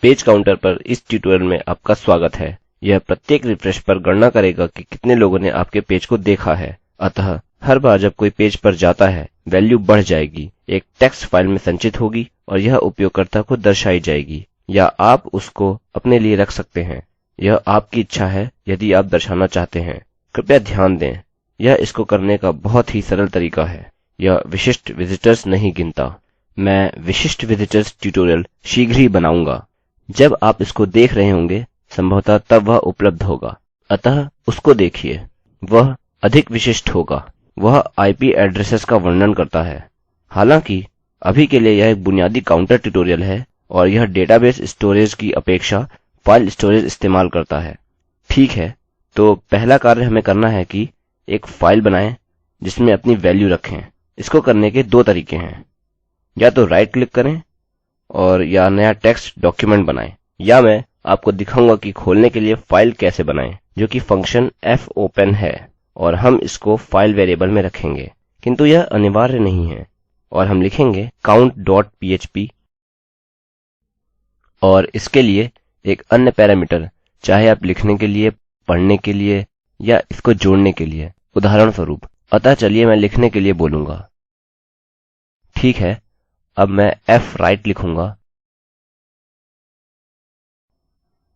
Page counter पर इस tutorial में आपका स्वागत है। यह प्रत्येक रिफ्रेश पर गणना करेगा कि कितने लोगों ने आपके पेज को देखा है। अतः हर बार जब कोई पेज पर जाता है वैल्यू बढ़ जाएगी, एक टेक्स्ट फाइल में संचित होगी और यह उपयोगकर्ता को दर्शाई जाएगी, या आप उसको अपने लिए रख सकते हैं। यह आपकी इच्छा है यदि आप दर्शाना चाहते हैं। कृपया ध्यान दें, यह इसको करने का बहुत ही सरल तरीका है। यह विशिष्ट विजिटर्स नहीं गिनता। मैं विशिष्ट विजिटर्स ट्यूटोरियल शीघ्र ही बनाऊंगा। जब आप इसको देख रहे होंगे संभवतः तब वह उपलब्ध होगा, अतः उसको देखिए। वह अधिक विशिष्ट होगा। वह आईपी एड्रेसेस का वर्णन करता है। हालांकि अभी के लिए यह एक बुनियादी काउंटर ट्यूटोरियल है और यह डेटाबेस स्टोरेज की अपेक्षा फाइल स्टोरेज इस्तेमाल करता है। ठीक है, तो पहला कार्य हमें करना है कि एक फाइल बनाएं जिसमें अपनी वैल्यू रखें। इसको करने के दो तरीके हैं, या तो राइट क्लिक करें और या नया टेक्स्ट डॉक्यूमेंट बनाएं, या मैं आपको दिखाऊंगा कि खोलने के लिए फाइल कैसे बनाएं, जो कि फंक्शन fopen है, और हम इसको फाइल वेरिएबल में रखेंगे, किंतु यह अनिवार्य नहीं है। और हम लिखेंगे count.php और इसके लिए एक अन्य पैरामीटर, चाहे आप लिखने के लिए, पढ़ने के लिए या इसको जोड़ने के लिए, उदाहरणस्वरूप। अतः चलिए मैं लिखने के लिए बोलूँगा। ठीक है, अब मैं fwrite लिखूंगा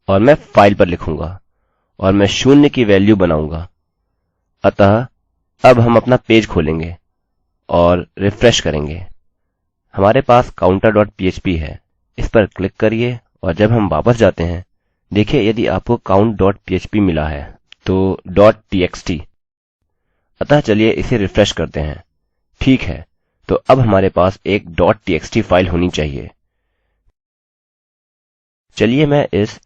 और मैं फाइल पर लिखूंगा और मैं 0 की वैल्यू बनाऊंगा। अतः अब हम अपना पेज खोलेंगे और रिफ्रेश करेंगे। हमारे पास counter.php है। इस पर क्लिक करिए और जब हम वापस जाते हैं, देखिए यदि आपको count.php मिला है तो .txt। अतः चलिए इसे रिफ्रेश करते हैं। ठीक है, तो अब हमारे पास एक .txt फाइल होनी चाहिए। चलिए मैं इस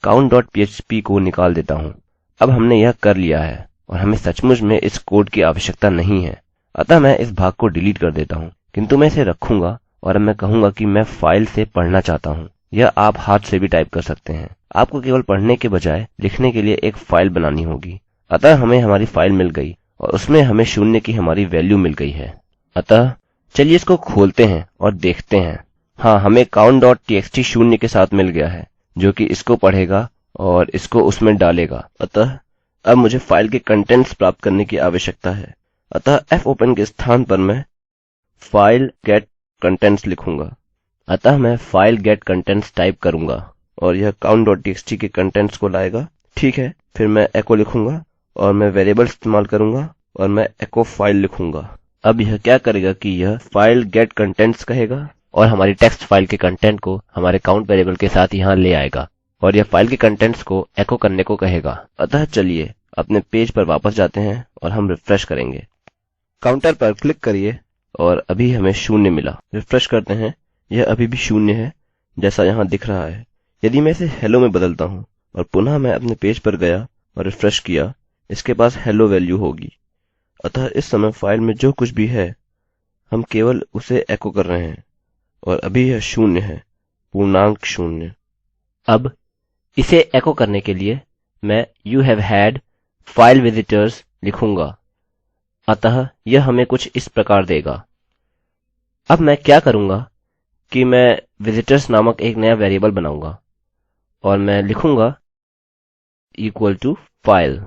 count.php को निकाल देता हूँ। अब हमने यह कर लिया है और हमें सचमुच में इस कोड की आवश्यकता नहीं है। अतः मैं इस भाग को डिलीट कर देता हूँ, किंतु मैं इसे रखूँगा और अब मैं कहूँगा कि मैं फाइल से पढ़ना चाहता हूँ। यह आप हाथ से भी टाइप कर सकते हैं। आपको केवल पढ़ने के बजाय लिखने के लिए एक फाइल बनानी होगी। अतः हमें हमारी फाइल मिल गई और उसमें हमें 0 की हमारी वैल्यू मिल गई है। अतः चलिए इसको खोलते हैं और देखते हैं। हाँ, हमें count.txt 0 के साथ मिल गया है, जो कि इसको पढ़ेगा और इसको उसमें डालेगा। अतः अब मुझे फाइल के कंटेंट्स प्राप्त करने की आवश्यकता है। अतः fopen के स्थान पर मैं फाइल गेट कंटेंट्स लिखूंगा। अतः मैं फाइल गेट कंटेंट्स टाइप करूंगा और यह count.txt के कंटेंट्स को लाएगा। ठीक है, फिर मैं एको लिखूंगा और मैं वेरिएबल इस्तेमाल करूंगा और मैं एको फाइल लिखूंगा। अब यह क्या करेगा कि यह फाइल गेट कंटेंट्स कहेगा और हमारी टेक्स्ट फाइल के कंटेंट को हमारे काउंट वेरिएबल के साथ यहाँ ले आएगा और यह फाइल के कंटेंट्स को एको करने को कहेगा। अतः चलिए अपने पेज पर वापस जाते हैं और हम रिफ्रेश करेंगे। काउंटर पर क्लिक करिए और अभी हमें 0 मिला। रिफ्रेश करते हैं, यह अभी भी 0 है जैसा यहाँ दिख रहा है। यदि मैं इसे हेलो में बदलता हूँ और पुनः मैं अपने पेज पर गया और रिफ्रेश किया, इसके पास हेलो वैल्यू होगी। अतः इस समय फाइल में जो कुछ भी है हम केवल उसे एको कर रहे हैं और अभी यह 0 है, पूर्णांक 0। अब इसे एको करने के लिए मैं you have had file visitors लिखूंगा। अतः यह हमें कुछ इस प्रकार देगा। अब मैं क्या करूंगा कि मैं visitors नामक एक नया वेरिएबल बनाऊंगा और मैं लिखूंगा equal to file।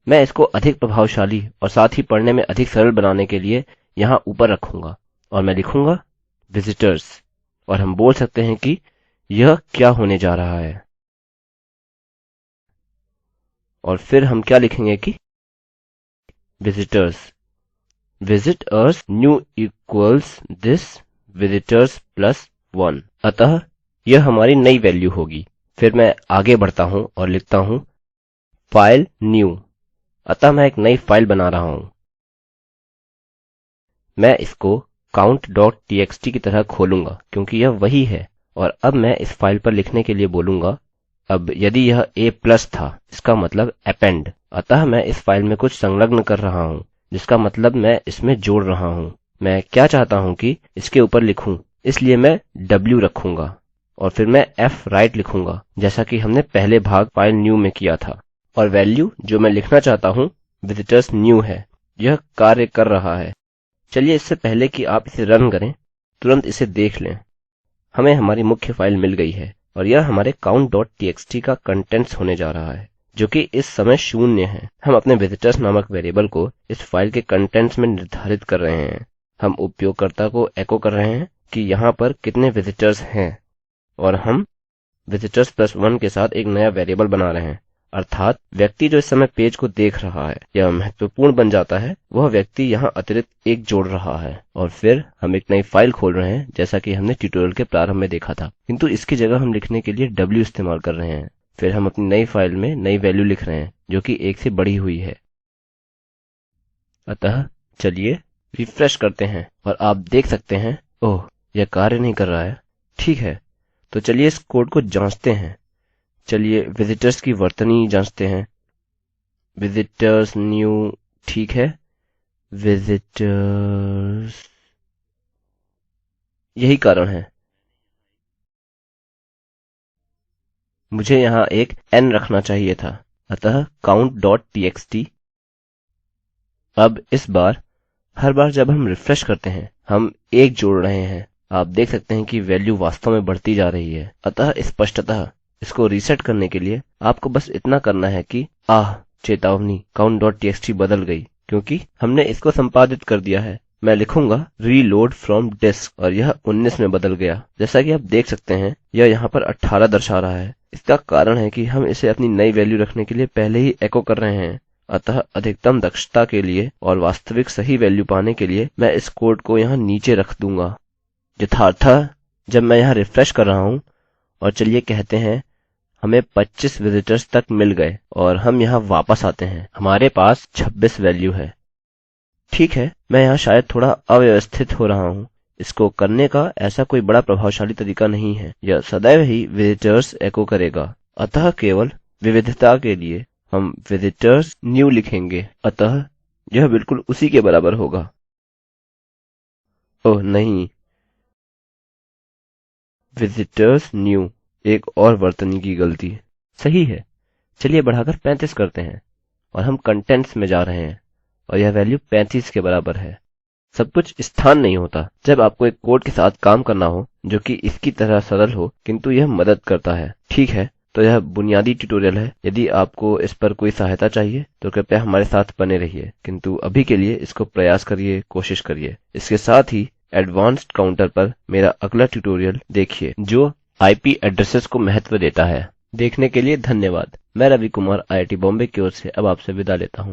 मैं इसको अधिक प्रभावशाली और साथ ही पढ़ने में अधिक सरल बनाने के लिए यहाँ ऊपर रखूंगा और मैं लिखूंगा visitors, और हम बोल सकते हैं कि यह क्या होने जा रहा है। और फिर हम क्या लिखेंगे कि visitors visit us new equals this visitors plus 1। अतः यह हमारी नई वैल्यू होगी। फिर मैं आगे बढ़ता हूँ और लिखता हूँ फाइल न्यू। अतः मैं एक नई फाइल बना रहा हूँ। मैं इसको count.txt की तरह खोलूंगा क्योंकि यह वही है, और अब मैं इस फाइल पर लिखने के लिए बोलूंगा। अब यदि यह a+ था, इसका मतलब append। अतः मैं इस फाइल में कुछ संलग्न कर रहा हूँ, जिसका मतलब मैं इसमें जोड़ रहा हूँ। मैं क्या चाहता हूँ कि इसके ऊपर लिखूं, इसलिए मैं w रखूंगा और फिर मैं fwrite लिखूंगा, जैसा कि हमने पहले भाग फाइल न्यू में किया था। और वैल्यू जो मैं लिखना चाहता हूँ visitors new है। यह कार्य कर रहा है। चलिए इससे पहले कि आप इसे रन करें, तुरंत इसे देख लें। हमें हमारी मुख्य फाइल मिल गई है और यह हमारे count.txt का कंटेंट्स होने जा रहा है जो कि इस समय शून्य है। हम अपने विजिटर्स नामक वेरिएबल को इस फाइल के कंटेंट्स में निर्धारित कर रहे हैं। हम उपयोगकर्ता को एको कर रहे हैं कि यहाँ पर कितने विजिटर्स हैं, और हम विजिटर्स प्लस 1 के साथ एक नया वेरिएबल बना रहे हैं, अर्थात व्यक्ति जो इस समय पेज को देख रहा है। यह महत्वपूर्ण बन जाता है, वह व्यक्ति यहाँ अतिरिक्त एक जोड़ रहा है। और फिर हम एक नई फाइल खोल रहे हैं जैसा कि हमने ट्यूटोरियल के प्रारंभ में देखा था, किंतु इसकी जगह हम लिखने के लिए w इस्तेमाल कर रहे हैं। फिर हम अपनी नई फाइल में नई वैल्यू लिख रहे हैं जो कि 1 से बढ़ी हुई है। अतः चलिए रिफ्रेश करते हैं और आप देख सकते हैं, ओह यह कार्य नहीं कर रहा है। ठीक है, तो चलिए इस कोड को जांचते हैं। चलिए विजिटर्स की वर्तनी जांचते हैं। विजिटर्स न्यू, ठीक है, विजिटर्स, यही कारण है। मुझे यहाँ एक n रखना चाहिए था, अतः count.txt। अब इस बार हर बार जब हम रिफ्रेश करते हैं हम 1 जोड़ रहे हैं। आप देख सकते हैं कि वैल्यू वास्तव में बढ़ती जा रही है। अतः स्पष्टतः इसको रीसेट करने के लिए आपको बस इतना करना है कि चेतावनी, count.txt बदल गई क्योंकि हमने इसको संपादित कर दिया है। मैं लिखूंगा रीलोड फ्रॉम डिस्क और यह 19 में बदल गया। जैसा कि आप देख सकते हैं यह यहाँ पर 18 दर्शा रहा है। इसका कारण है कि हम इसे अपनी नई वैल्यू रखने के लिए पहले ही एको कर रहे हैं। अतः अधिकतम दक्षता के लिए और वास्तविक सही वैल्यू पाने के लिए मैं इस कोड को यहाँ नीचे रख दूंगा। यथार्थः जब मैं यहाँ रिफ्रेश कर रहा हूँ और चलिए कहते हैं हमें 25 विजिटर्स तक मिल गए और हम यहाँ वापस आते हैं, हमारे पास 26 वैल्यू है। ठीक है, मैं यहाँ शायद थोड़ा अव्यवस्थित हो रहा हूँ। इसको करने का ऐसा कोई बड़ा प्रभावशाली तरीका नहीं है। यह सदैव ही विजिटर्स एको करेगा। अतः केवल विविधता के लिए हम विजिटर्स न्यू लिखेंगे। अतः यह बिल्कुल उसी के बराबर होगा। ओह नहीं, विजिटर्स न्यू, एक और वर्तनी की गलती। सही है, चलिए बढ़ाकर 35 करते हैं और हम कंटेंट्स में जा रहे हैं और यह वैल्यू 35 के बराबर है। सब कुछ स्थान नहीं होता जब आपको एक कोड के साथ काम करना हो जो कि इसकी तरह सरल हो, किंतु यह मदद करता है। ठीक है, तो यह बुनियादी ट्यूटोरियल है। यदि आपको इस पर कोई सहायता चाहिए तो कृपया हमारे साथ बने रहिए, किंतु अभी के लिए इसको प्रयास करिए, कोशिश करिए। इसके साथ ही एडवांस्ड काउंटर पर मेरा अगला ट्यूटोरियल देखिए जो आईपी एड्रेसेस को महत्व देता है। देखने के लिए धन्यवाद। मैं रवि कुमार IIT बॉम्बे की ओर से अब आपसे विदा लेता हूँ।